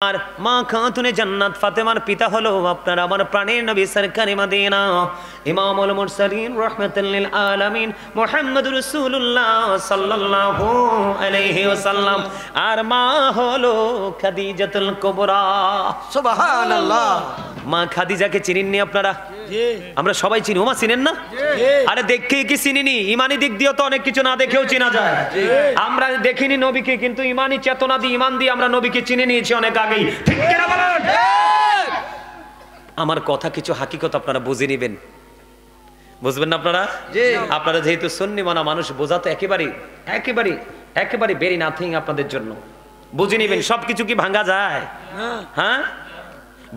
আর মা খাতুনে জান্নাত ফাতেমার পিতা হলো আপনার আমার প্রাণের নবী সরকারে মদিনা ইমামুল মুরসালিন রাহমাতুল লিল আলামিন মুহাম্মদুর রাসূলুল্লাহ সাল্লাল্লাহু আলাইহি ওয়াসাল্লাম। আর মা হলো খাদিজাতুল কুবরা। সুবহানাল্লাহ। মা খাদিজাকে চিনেননি আপনারা? আমরা সবাই চিনি। ওমা চিনেন না? আরে দেখে কি চিনিনি? ইমানি দিক দিয়ে তো অনেক কিছু না দেখেও চেনা যায়। আমরা দেখিনি নবীকে, কিন্তু ইমানি চেতনা দিয়ে ইমান দিয়ে আমরা নবীকে চিনে নিয়েছি অনেক আগেই। ঠিক কিনা বলেন? আমার কথা কিছু হাকিকত আপনারা বুঝে নেবেন, বুঝবেন না আপনারা? আপনারা যেহেতু সুন্নি মানা মানুষ, বোঝা তো একেবারে ভেরি নাথিং আপনাদের জন্য। বুঝে নেবেন, সবকিছু কি ভাঙা যায়? হ্যাঁ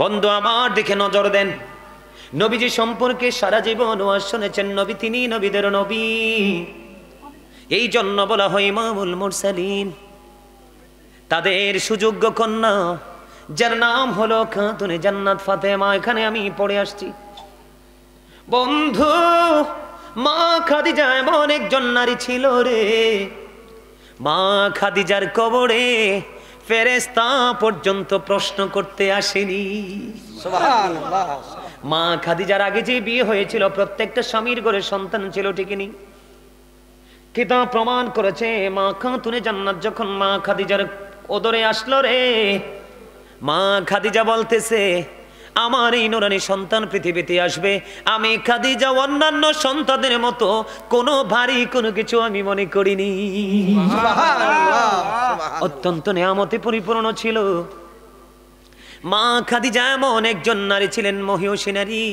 বন্ধু আমার, দিকে নজর দেন। নবীজি সম্পর্কে সারা জীবন ওয়াজ শুনেছেন। নবী তিনি নবীদের নবী, এই জন্য বলা হয় ইমামুল মুরসালিন। তাদের সুযোগ্য কন্যা যার নাম হলো খাতুনে জান্নাত ফাতেমা, এখানে আমি পড়ে আসছি। বন্ধু, মা খাদিজা এমন একজন নারী ছিল রে, মা খাদিজার কবরে ফেরেশতা পর্যন্ত প্রশ্ন করতে আসেনি। সুবহানাল্লাহ। মা খাদিজার আগে যে বিয়ে হয়েছিল প্রত্যেকটা স্বামীর ঘরে সন্তান ছিল, ঠিক নেই? কিতাব প্রমাণ করেছে মা খাতুনে জান্নাত যখন মা খাদিজার ওদরে আসলো রে, মা খাদিজা বলতেছে আমার এই নুরানি সন্তান পৃথিবীতে আসবে, আমি খাদিজা অন্যান্য সন্তানদের মতো কোনো ভারী কোনো কিছু আমি মনে করিনি। সুবহানাল্লাহ। অত্যন্ত নিয়ামতে পরিপূর্ণ ছিল মা খাদিজা। এমন একজন নারী ছিলেন, মহিয়সী নারী।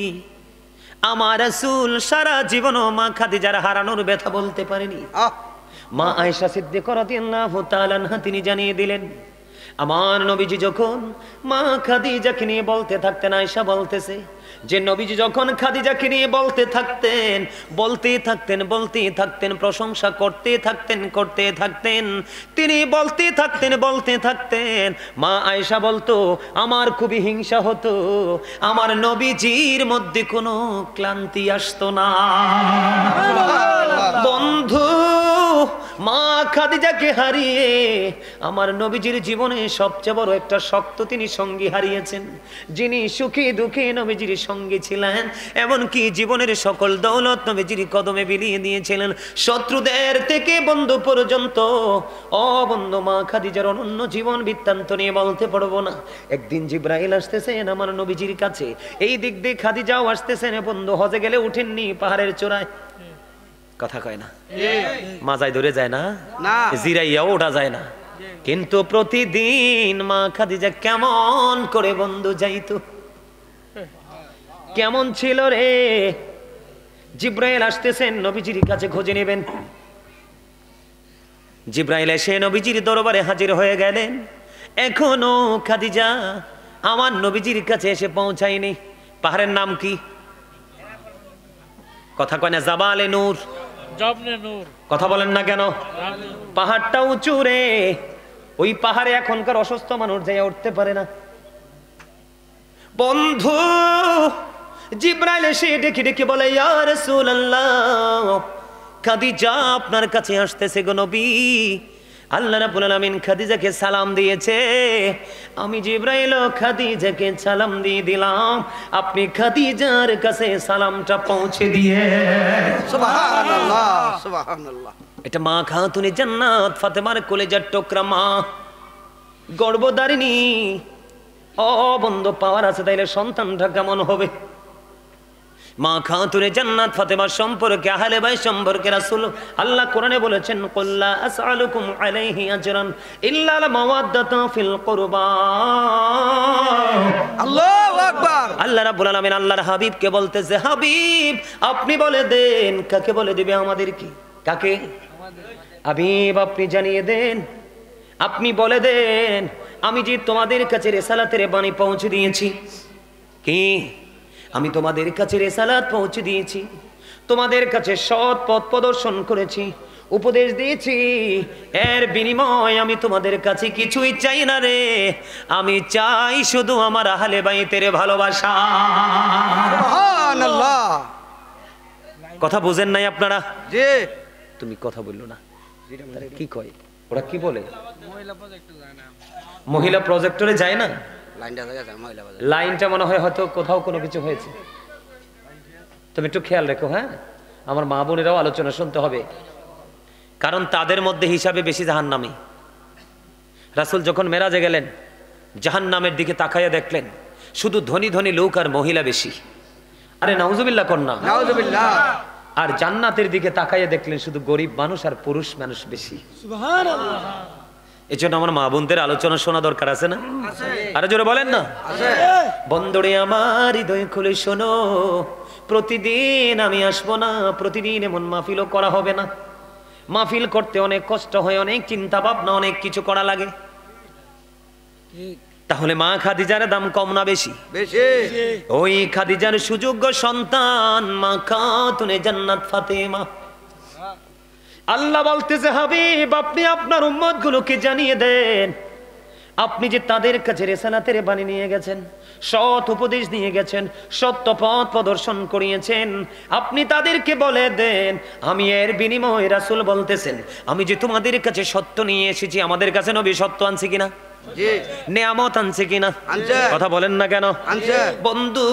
আমার রাসূল সারা জীবনও মা খাদিজার হারানোর ব্যথা বলতে পারেনি। মা আয়েশা সিদ্দিকা রাদিয়াল্লাহু তাআলা আনহা তিনি জানিয়ে দিলেন, আমার নবীজি যখন মা খাদিজাকে নিয়ে বলতে থাকতেন, আয়েশা বলতেছে যে নবীজি যখন খাদিজাকে নিয়ে বলতে থাকতেন, প্রশংসা করতে থাকতেন, তিনি বলতে থাকতেন। মা আয়েশা বলতো আমার খুবই হিংসা হতো, আমার নবীজির মধ্যে কোনো ক্লান্তি আসতো না। বন্ধু, মা খাদিজাকে হারিয়ে আমার নবীজির জীবনে সবচেয়ে বড় একটা শক্ত তিনি সঙ্গী হারিয়েছেন, যিনি সুখে দুঃখে নবীজির সঙ্গী ছিলেন, এমনকি জীবনের সকল দৌলত নবীজির কদমে বিলিয়ে দিয়েছিলেন, শত্রুদের থেকে বন্ধু পর্যন্ত। ও বন্ধু, মা খাদিজার অনন্য জীবন বৃত্তান্ত নিয়ে বলতে পারবো না। একদিন জিব্রাইল আসতেছেন আমার নবীজির কাছে, এই দিক দিয়ে খাদিজাও আসতেছেন। বন্ধু, হজে গেলে উঠেননি পাহাড়ের চূড়ায়? কথা কয় না? মাজায় ধরে যায় না, জিরাইয়াও ওঠা যায় না, কিন্তু প্রতিদিন মা খাদিজা কেমন করে বন্ধু যাইতো। কেমন ছিল রে? জিব্রাইল আসতেছেন নবীজির কাছে খোঁজে নেবেন। জিব্রাইল এসে নবীজির দরবারে হাজির হয়ে গেলেন। এখনো খাদিজা আমার নবীজির কাছে এসে পৌঁছায়নি। পাহাড়ের নাম কি? কথা কয় না? জাবালে নূর। কথা বলেন না কেন? পাহাড়টা উঁচু রে, ওই পাহাড়ে এখনকার অসুস্থ মানুষ যাইয়া উঠতে পারে না। বন্ধু, জিব্রাইল এসে ডেকে বলে, ইয়া রাসূলুল্লাহ, খাদিজা আপনার কাছে আসতেছে গো নবী। আল্লাহ রাব্বুল আলামিন খাদিজাকে সালাম দিয়েছে, আমি জিব্রাইল খাদিজাকে সালাম দিয়ে দিলাম, আপনি খাদিজার কাছে সালামটা পৌঁছে দিয়ে। সুবহানাল্লাহ। সুবহানাল্লাহ। এটা মা খাতুনে জান্নাত ফাতেমার কলেজার টুকরা মা, গর্ভধারিণী। ও বন্ধু, পাওয়ার আছে তাইলে সন্তানটা কেমন হবে? মা খাতুনে জান্নাত ফাতেমার সম্পর্কে, আহলে বাইত সম্পর্কে রাসূল আল্লাহ কোরআনে বলেছেন, কুল্লা আসআলুকুম আলাইহি আজরান ইল্লা মাওয়াদ্দাতা ফিল কুরবা। আল্লাহু আকবার। আল্লাহ রাব্বুল আলামিন আল্লাহর হাবিবকে বলতেছে, হাবিব আপনি বলে দেন। কাকে বলে দিবে? আমাদের কি? কাকে? হাবিব আপনি জানিয়ে দেন, আপনি বলে দেন, আমি যে তোমাদের কাছে রিসালাতের বাণী পৌঁছে দিয়েছি। কি? আমি তোমাদের কাছে রিসালাত পৌঁছে দিয়েছি, তোমাদের কাছে সৎ পথ প্রদর্শন করেছি, উপদেশ দিয়েছি। এর বিনিময় আমি তোমাদের কাছে কিছুই চাই না রে, আমি চাই শুধু আমার আহলে বাইতের ভালোবাসা। সুবহানাল্লাহ। কথা বুঝেন নাই আপনারা? জি। তুমি কথা বললো না, কি কয় ওরা? কি বলে? মহিলা প্রজেক্টরে যায় না, লাইনটা থেকে যায় মহিলা বাজার। লাইনটা মনে হয় হয়তো কোথাও কোনো কিছু হয়েছে। তুমি একটু খেয়াল রেখো, হ্যাঁ, আমার মা বোনেরাও আলোচনা শুনতে হবে, কারণ তাদের মধ্যে হিসাবে বেশি জাহান্নামী। রাসূল যখন মেরাজে গেলেন, জাহান্নামের দিকে তাকাইয়া দেখলেন শুধু ধনী ধনী লোক আর মহিলা বেশি। আরে নাউজুবিল্লাহ কন্যা, নাউজুবিল্লাহ। আর জান্নাতের দিকে তাকাইয়া দেখলেন শুধু গরিব মানুষ আর পুরুষ মানুষ বেশি। সুবহানাল্লাহ। এই জন্য আমার মা বোনদের আলোচনা শোনা দরকার আছে না? আরে জোরে বলেন না। বন্ধুরে আমার হৃদয় খুলে শোনো, প্রতিদিন আমি আসবো না, প্রতিদিন এমন মাহফিলও করা হবে না। মাহফিল করতে অনেক কষ্ট হয়, অনেক চিন্তা ভাবনা, অনেক কিছু করা লাগে। তাহলে মা খাদিজার দাম কম না বেশি? বেশি। ওই খাদিজার সুযোগ্য সন্তান মা খাতুনে জান্নাত ফাতেমা। আল্লাহ বলতেছে, হাবিব আপনি আপনার উম্মত গুলোকে জানিয়ে দেন, আপনি যে তাদের কাছে রিসালাতের বাণী নিয়ে গেছেন, সৎ উপদেশ নিয়ে গেছেন, সত্য পথ প্রদর্শন করিয়েছেন, আপনি তাদেরকে বলে দেন আমি এর বিনিময়ে, রাসূল বলতেছেন, আমি যে তোমাদের কাছে সত্য নিয়ে এসেছি, আমাদের কাছে নবী সত্য আনছে কিনা? জি। নেয়ামত আনছে কিনা? আনছে। কথা বলেন না কেন? আনছে। বন্ধু,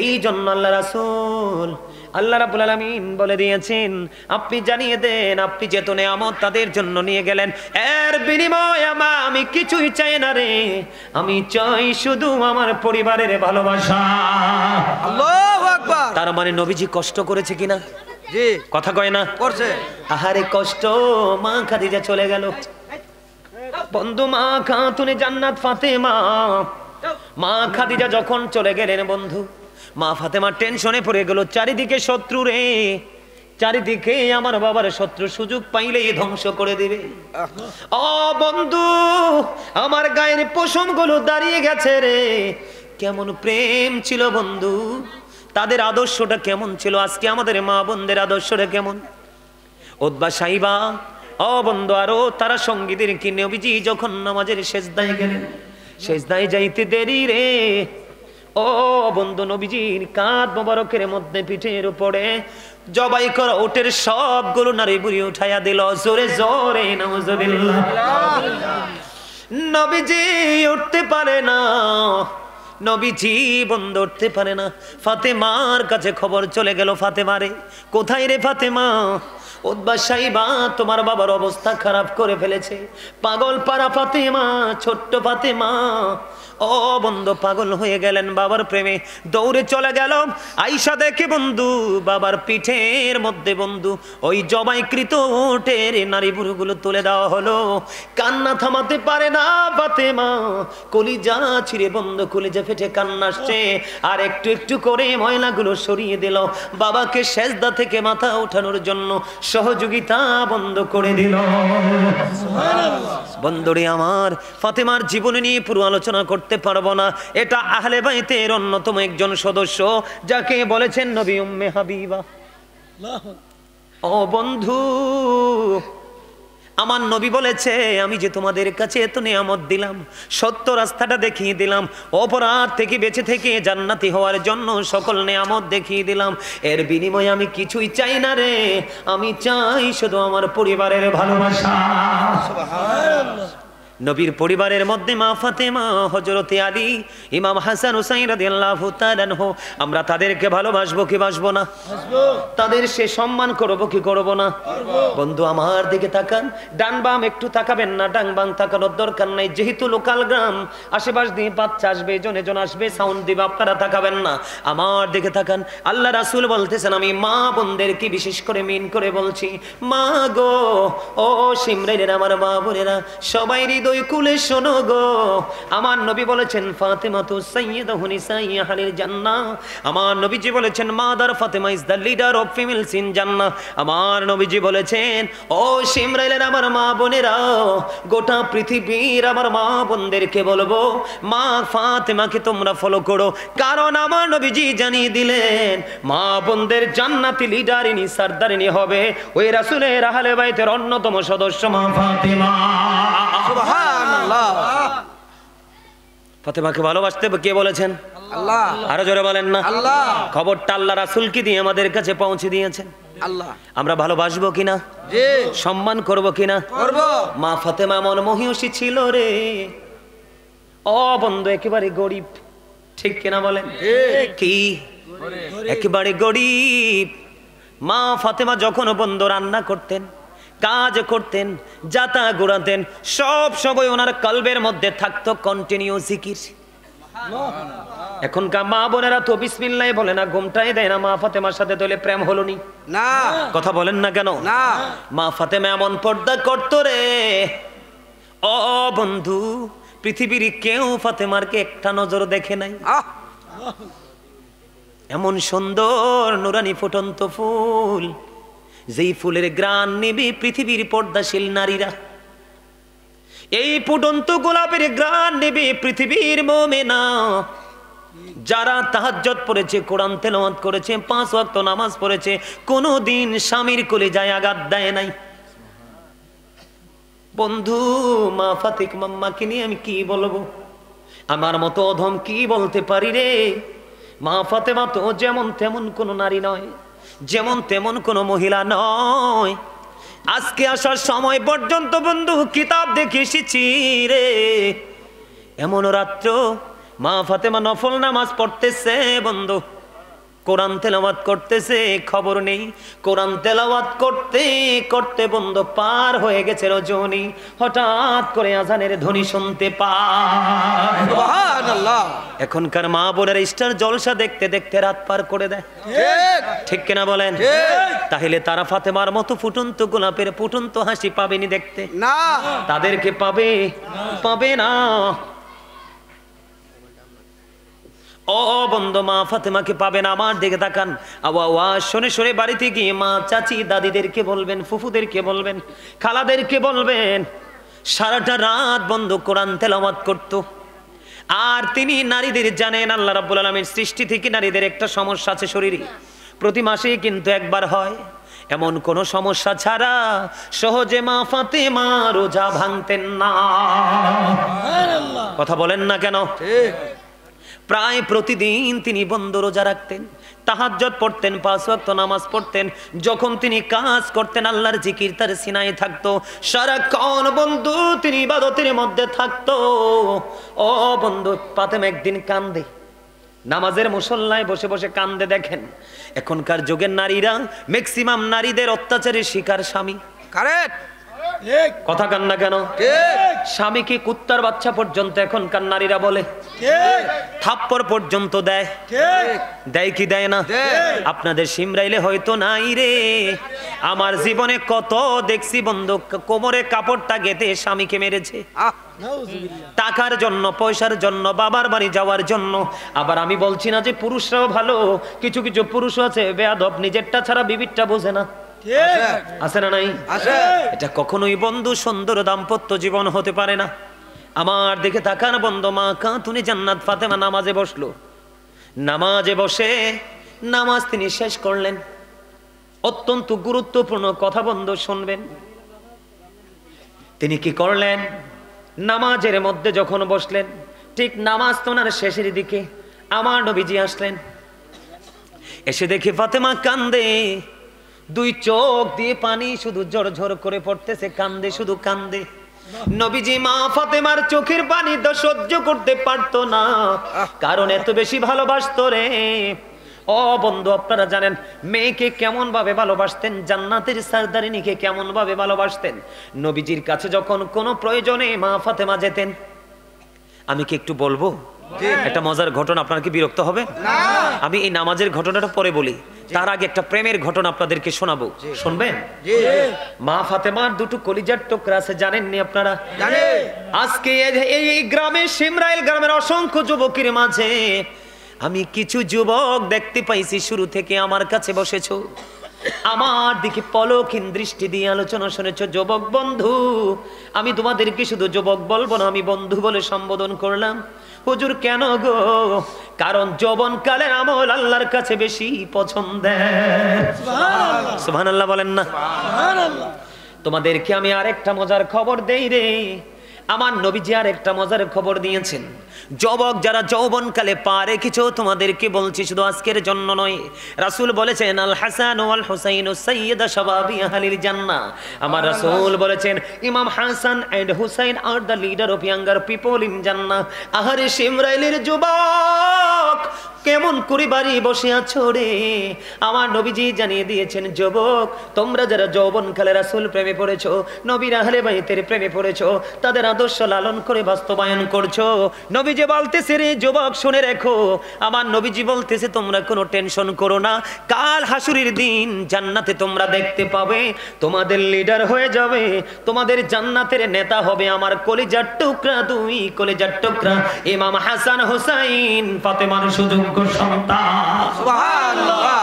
এই জন্য আল্লাহ রাসূল, আল্লাহ রাব্বুল আলামিন বলে দিয়েছেন, আপনি জানিয়ে দেন আপনি যেত নেয়ামত তাদের জন্য নিয়ে গেলেন, এর বিনিময়ে আমি কিছুই চাই না রে, আমি চাই শুধু আমার পরিবারের ভালোবাসা। আল্লাহু আকবার। তার মানে নবীজি কষ্ট করেছে কিনা? জি। কথা কয় না? করছে। আহারে কষ্ট, মা খাদিজা চলে গেল। বন্ধু, মা খাতুনে জান্নাত ফাতেমা, মা খাদিজা যখন চলে গেলেন বন্ধু, মা ফাতেমা টেনশনে পড়ে গেল, চারিদিকে শত্রু রে, চারিদিকে আমার বাবার শত্রু, সুযোগ পাইলেই ধ্বংস করে দিবে। ও বন্ধু, আমার গায়ের পশম গুলো দাঁড়িয়ে গেছে রে। কেমন প্রেম ছিল বন্ধু, তাদের আদর্শটা কেমন ছিল, আজকে আমাদের মা বোনদের আদর্শটা কেমন? উতবা সাইবা, ও বন্ধু, আরো তারা সঙ্গীদের কি নবীজি যখন নামাজের সেজদায় গেলেন, সেজদায় যাইতে দেরি রে, ও বন্ধু, নবীজির কাঁধ মোবারকের মধ্যে পিঠের উপরে জবাই করা উটের সবগুলো নারী বুড়ি উঠাইয়া দিল, জোরে জোরে নাউজুবিল্লাহ। নবীজি উঠতে পারে না, নবীজি বন্ধ উঠতে পারে না। ফাতেমার কাছে খবর চলে গেল, ফাতেমা রে, কোথায় রে ফাতেমা? উতবা সাইবা, তোমার বাবার অবস্থা খারাপ করে ফেলেছে। পাগল পারা ফাতেমা, ছোট্ট ফাতেমা, ও বন্ধু পাগল হয়ে গেলেন বাবার প্রেমে, দৌড়ে চলে গেল। আইসা দেখে বন্ধু বাবার পিঠের মধ্যে বন্ধু ওই জবাইকৃত উটের নারী বুড়োগুলো তুলে দেওয়া হলো। কান্না থামাতে পারে না ফাতেমা, কলিজা ছিঁড়ে বন্ধ, কলিজা ফেটে কান্না আসছে, আর একটু একটু করে ময়লাগুলো সরিয়ে দিল, বাবাকে সেজদা থেকে মাথা ওঠানোর জন্য সহযোগিতা বন্ধ করে দিল। বন্ধুরে আমার, ফাতেমার জীবনে নিয়ে পুরো আলোচনা করতে পারবো না, এটা আহলে বাইতের অন্যতম একজন সদস্য, যাকে বলেছেন নবী উম্মে হাবিবা। ও বন্ধু, আমার নবী বলেছে, আমি যে তোমাদের কাছে এত নিয়ামত দিলাম, সত্য রাস্তাটা দেখিয়ে দিলাম, অপরাধ থেকে বেঁচে থেকে জান্নাতি হওয়ার জন্য সকল নিয়ামত দেখিয়ে দিলাম, এর বিনিময়ে আমি কিছুই চাই না রে, আমি চাই শুধু আমার পরিবারের ভালোবাসা। নবীর পরিবারের মধ্যে মা ফাতেমা, হযরতে আলী, ইমাম হাসান হুসাইন রাদিয়াল্লাহু তাআলা আনহু, আমরা তাদেরকে ভালোবাসবো কি বাসবো না? তাদের সে সম্মান করবো কি করবো না? বন্ধু আমার দিকে তাকান, ডান বাম একটু তাকাবেন না, ডান বাম তাকানোর দরকার নাই, যেহেতু লোকাল গ্রাম, আশেপাশ দিয়ে বাচ্চা আসবে, জনে জন আসবে, সাউন্ড দিবে, আপনারা তাকাবেন না, আমার দিকে তাকান। আল্লাহ রাসূল বলতেছেন, আমি মা বোনদেরকে বিশেষ করে মিন করে বলছি, মা গো, ও সিমরাইনের আমার মা বোনেরা, সবাই হৃদয় কুলে শোনো গো, আমার নবী বলেছেন ফাতেমা তু সাইয়্যিদাতু নিসাই আহলিল জান্নাহ, আমার নবীজি বলেছেন mother Fatema is the leader of females in জান্নাহ, আমার নবীজি বলেছেন ও সিমরাইলের আমার মা বোনেরা, গোটা পৃথিবীর আমার মা বোনদেরকে বলবো, মা ফাতেমাকে তোমরা ফলো করো, কারণ আমার নবীজি জানিয়ে দিলেন মা বোনদের জান্নাতি লিডারিনী সরদারিনী হবে ওই রাসূলের আহলে বাইতের অন্যতম সদস্য মা ফাতেমা। সুবহানাল্লাহ। ফাতেমাকে ভালোবাসতে কে বলেছেন? আল্লাহ আরো জোরে বলেন না আল্লাহ খবরটা আল্লাহ রাসূলকে দিয়ে আমাদের কাছে পৌঁছে দিয়েছেন। আল্লাহ আমরা ভালোবাসবো কিনা, জি সম্মান করব কিনা? করব। মা ফাতেমা এমন মহিষী ছিল রে, বন্ধু একেবারে গরিব, ঠিক কিনা বলেন? কি একেবারে গরিব। মা ফাতেমা যখন বন্ধু রান্না করতেন, কাজ করতেন, যাতা ঘোরাতেন, সব সময় ওনার কলবের মধ্যে থাকতো কন্টিনিউ জিকির। এখনকার মা বোনেরা তো বিসমিল্লাহ বলে না, ঘুমটাই দেয় না। মা ফাতেমার সাথে তোলে প্রেম হলো নি না, কথা বলেন না কেন? না মা ফাতেমা এমন পর্দা করতো রে, বন্ধু পৃথিবীর কেউ ফাতেমারকে একটা নজর দেখে নাই। আহ এমন সুন্দর নুরানি ফুটন্ত ফুল, যেই ফুলের ঘ্রাণ নেবে পৃথিবীর পর্দাশীল নারীরা। এই ফুটন্ত গোলাপের ঘ্রাণ নেবে পৃথিবীর মুমিনা, যারা তাহাজ্জুদ পড়েছে, কোরআন তেলাওয়াত করেছে, 5 ওয়াক্ত নামাজ পড়েছে, কোনোদিন স্বামীর কলিজায় আঘাত দেয় নাই। বন্ধু মা ফাতেমাকে নিয়ে আমি কি বলবো? আমার মতো অধম কি বলতে পারি রে? মা ফাতেমা তো যেমন তেমন কোনো নারী নয়, যেমন তেমন কোনো মহিলা নয়। আজকে আসার সময় পর্যন্ত বন্ধু কিতাব দেখে এসেছি রে, এমন রাত্র মা ফাতেমা নফল নামাজ পড়তেছে বন্ধু, কোরআন তেলাওয়াত করতেছে, খবর নেই। কোরআন তেলাওয়াত করতে করতে বন্ধু পার হয়ে গেছে রজনী, হঠাৎ করে আজানের ধ্বনি শুনতে পায়। সুবহানাল্লাহ। এখনকার মা বোনের স্টার জলসা দেখতে দেখতে রাত পার করে দেয়, ঠিক ঠিক কিনা বলেন? ঠিক। তাহলে তারা ফাতেমার মতো ফুটন্ত গোলাপের ফুটন্ত হাসি পাবেনি দেখতে? না তাদেরকে পাবে না। বন্ধু মা ফাতেমাকে পাবেন। আমার দিকে তাকান, আওয়াজ শুনে শুনে বাড়িতে গিয়ে মা চাচি দাদিদেরকে বলবেন, ফুফুদেরকে বলবেন, খালাদেরকে বলবেন, সারাটা রাত বন্ধু কোরআন তেলাওয়াত করত। আর তিনি নারীদের জানেন আল্লাহ রাব্বুল আলামিন সৃষ্টি থেকে নারীদের একটা সমস্যা আছে শরীরে, প্রতি মাসেই কিন্তু একবার হয়। এমন কোন সমস্যা ছাড়া সহজে মা ফাতেমা রোজা ভাঙতেন না। কথা বলেন না কেন? ঠিক প্রায় প্রতিদিন তিনি বন্ধ রোজা রাখতেন, তাহাজ্জুদ পড়তেন, 5 ওয়াক্ত নামাজ পড়তেন। যখন তিনি কাজ করতেন আল্লাহর জিকির তার সিনায় থাকতো, সারাক্ষণ বন্ধু তিনি ইবাদতের মধ্যে থাকতো। বন্ধু ফাতেমা একদিন কান্দে, নামাজের মুসল্লায় বসে বসে কান্দে। দেখেন এখনকার যুগের নারীরা ম্যাক্সিমাম নারীদের অত্যাচারের শিকার স্বামী। কারেক্ট কথা কান না কেন? ঠিক স্বামীকে কুত্তার বাচ্চা পর্যন্ত এখনকার নারীরা বলে, ঠিক থাপ্পড় পর্যন্ত দেয়। ঠিক দেয় কি দেয় না? দেয়। আপনাদের সিমরাইলে হয়তো নাই রে, আমার জীবনে কত দেখছি বন্ধু কোমরে কাপড়টা গেঁথে স্বামীকে মেরেছে, আহ টাকার জন্য, পয়সার জন্য, বাবার বাড়ি যাওয়ার জন্য। আবার আমি বলছি না যে পুরুষরাও ভালো, কিছু কিছু পুরুষ আছে বেয়াদব, নিজেরটা ছাড়া বিবিরটা বোঝে না, আছে না নাই? আছে। এটা কখনোই বন্ধু সুন্দর দাম্পত্য জীবন হতে পারে না। আমার দিকে তাকান বন্ধু, মা খাতুনে জান্নাত ফাতেমা নামাজে বসলো। নামাজে বসে নামাজ তিনি শেষ করলেন। অত্যন্ত গুরুত্বপূর্ণ কথা বন্ধু শুনবেন। তিনি কি করলেন? নামাজের মধ্যে যখন বসলেন, ঠিক নামাজ তোনার শেষের দিকে আমার নবীজি আসলেন। এসে দেখে ফাতেমা কান্দে, 2 চোখ দিয়ে পানি শুধু ঝরঝর করে পড়তেছে, কান্দে, শুধু কান্দে। নবীজি মা ফাতেমার চোখের পানি তো সহ্য করতে পারতো না, কারণ এত বেশি ভালোবাসতো রে। বন্ধু আপনারা জানেন মেয়েকে কেমন ভাবে ভালোবাসতেন, জান্নাতের সরদারিনীকে কেমন ভাবে ভালোবাসতেন। নবীজির কাছে যখন কোনো প্রয়োজনে মা ফাতেমা যেতেন, আমি কি একটু বলবো একটা মজার ঘটনা? আপনার কি বিরক্ত হবে? আমি এই নামাজের ঘটনাটা পরে বলি, তার আগে একটা প্রেমের ঘটনা আপনাদেরকে শোনাবো, শুনবেন? মা ফাতেমার 2টো কলিজার টুকরা আছে, জানেননি আপনারা? আজকে এই গ্রামে, সিমরাইল গ্রামের অসংখ্য যুবকের মাঝে আমি কিছু যুবক দেখতে পাইছি, শুরু থেকে আমার কাছে বসেছো, আমার দিকে পলকহীন দৃষ্টি দিয়ে আলোচনা শুনেছো। যুবক বন্ধু, আমি তোমাদেরকে শুধু যুবক বলবো না, আমি বন্ধু বলে সম্বোধন করলাম। হুজুর কেন গো? কারণ যৌবনকালের আমল আল্লাহর কাছে বেশি পছন্দের। সুবহানাল্লাহ বলেন না? তোমাদেরকে আমি আরেকটা মজার খবর দেই রে। আমার নবীজি আর একটা মজার খবর দিয়েছেন, যুবক যারা যৌবনকালে পা রেখেছো তোমাদেরকে বলছি, শুধু আজকের জন্য নয়। রাসূল বলেছেন আল হাসান ওয়াল হুসাইন সাইয়্যিদা শাবাবি আহলিল জান্নাহ। আমার রাসূল বলেছেন ইমাম হাসান এন্ড হুসাইন আর the leader of younger people in Jannah. আহারে শিমরাইলের যুবক কেমন করে বাড়ি বসে আছো রে? আমার নবীজি জানিয়ে দিয়েছেন, যুবক তোমরা যারা যৌবনকালে রাসূল প্রেমে পড়েছো, নবীর আহলে বাইতের প্রেমে পড়েছো, তাদের আদর্শ লালন করে বাস্তবায়ন করছো। নবীজি বলতেছে রে যুবক শুনে রেখো, আমার নবীজি বলতেছে তোমরা কোনো টেনশন করো না, কাল হাসুরের দিন জান্নাতে তোমরা দেখতে পাবে তোমাদের লিডার হয়ে যাবে, তোমাদের জান্নাতের নেতা হবে আমার কলিজার টুকরা, দুই কলিজার টুকরা ইমাম হাসান হুসাইন ফাতেমার সুযোগ্য সন্তান। সুবহানাল্লাহ।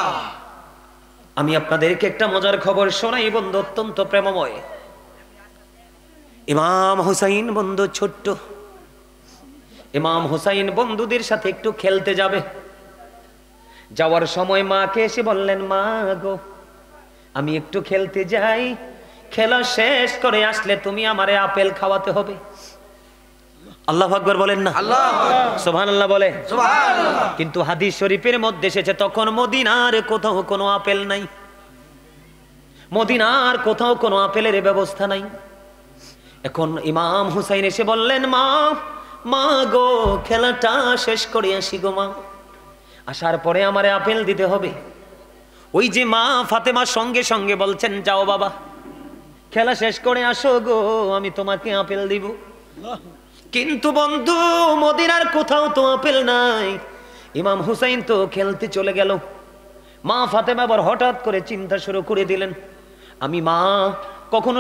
আমি আপনাদেরকে একটা মজার খবর শোনাই বন্ধু, অত্যন্ত প্রেমময়। ইমাম হুসাইন বন্ধু ছোট্ট, ইমাম হুসাইন বন্ধুদের সাথে একটু খেলতে যাবে। যাওয়ার সময় মাকে এসে বললেন, মা গো আমি একটু খেলতে যাই, খেলা শেষ করে আসলে তুমি আমারে আপেল খাওয়াতে হবে। আল্লাহু আকবার বলেন না? আল্লাহু আকবার। সুবহানাল্লাহ বলে। সুবহানাল্লাহ। কিন্তু হাদিস শরীফের মধ্যে এসেছে তখন মদিনার কোথাও কোনো আপেল নাই, মদিনার কোথাও কোনো আপেলের ব্যবস্থা নাই। এখন ইমাম হুসাইন এসে বললেন, মা মা গো খেলাটা শেষ করে আসি গো মা, আসার পরে আমারে আপেল দিতে হবে। ওই যে মা ফাতেমা সঙ্গে সঙ্গে বলছেন, যাও বাবা খেলা শেষ করে আসো গো, আমি তোমাকে আপেল দিব। কিন্তু বন্ধু মদিনার কোথাও তো আপেল নাই, ইমাম হুসাইন তো খেলতে চলে গেল। মা ফাতেমা আবার হঠাৎ করে চিন্তা শুরু করে দিলেন, আমি মা কখনো